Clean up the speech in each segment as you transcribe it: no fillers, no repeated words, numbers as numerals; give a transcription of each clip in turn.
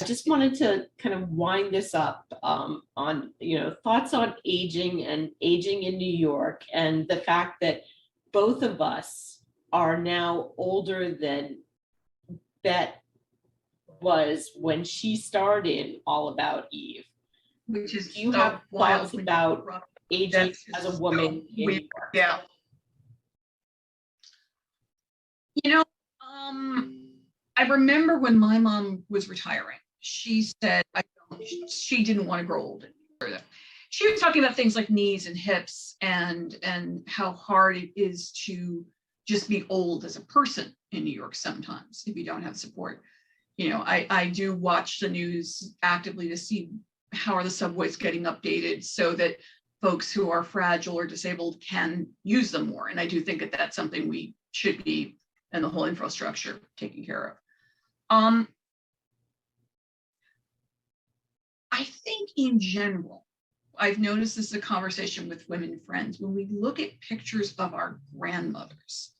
I just wanted to kind of wind this up on, thoughts on aging and aging in New York, and the fact that both of us are now older than Bet was when she starred in All About Eve. Which is Do you have thoughts about aging as a woman in New York? Yeah. I remember when my mom was retiring, she said she didn't want to grow old. She was talking about things like knees and hips and how hard it is to just be old as a person in New York sometimes if you don't have support. I do watch the news actively to see how are the subways getting updated so that folks who are fragile or disabled can use them more. And I do think that that's something we should be, and the whole infrastructure taken care of. I think in general, I've noticed this is a conversation with women friends. When we look at pictures of our grandmothers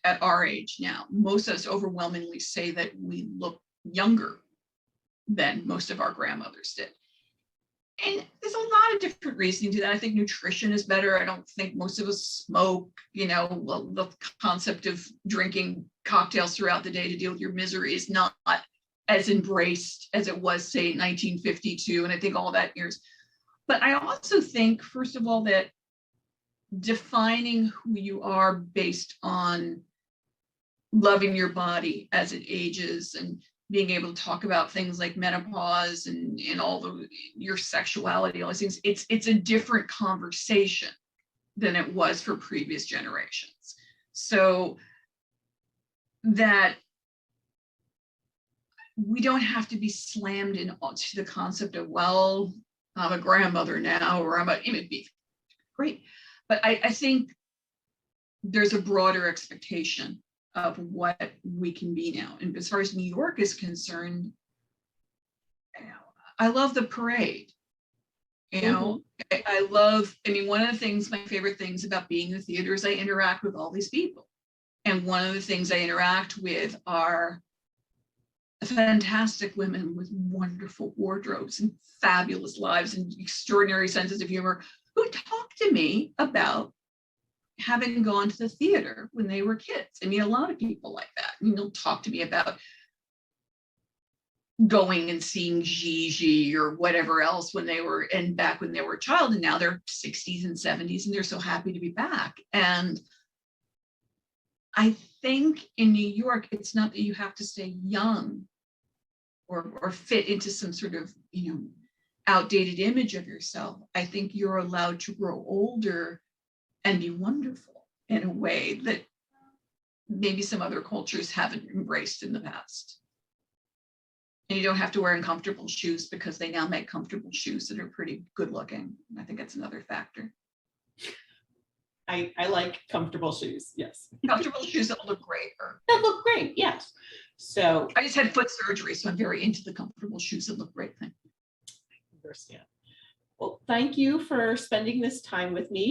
at our age now, most of us overwhelmingly say that we look younger than most of our grandmothers did. And there's a lot of different reasoning to that. I think nutrition is better. I don't think most of us smoke, the concept of drinking cocktails throughout the day to deal with your misery is not as embraced as it was, say, in 1952. And I think all that years. But I also think, first of all, that defining who you are based on loving your body as it ages and being able to talk about things like menopause and all your sexuality, all these things, it's a different conversation than it was for previous generations. So that we don't have to be slammed into the concept of, well, I'm a grandmother now, or it'd be great. But I think there's a broader expectation of what we can be now. And as far as New York is concerned, I love the parade. I love, one of the things, my favorite things about being in the theater is I interact with all these people. And one of the things I interact with are fantastic women with wonderful wardrobes and fabulous lives and extraordinary senses of humor who talk to me about having gone to the theater when they were kids. A lot of people like that. They'll talk to me about going and seeing Gigi or whatever else back when they were a child, and now they're 60s and 70s and they're so happy to be back. And I think in New York, it's not that you have to stay young or fit into some sort of, outdated image of yourself. I think you're allowed to grow older and be wonderful in a way that maybe some other cultures haven't embraced in the past. And you don't have to wear uncomfortable shoes because they now make comfortable shoes that are pretty good looking. I think that's another factor. I like comfortable shoes, yes. Comfortable shoes that look great. That look great, yes. So I just had foot surgery, so I'm very into the comfortable shoes that look great thing. I understand. Well, thank you for spending this time with me.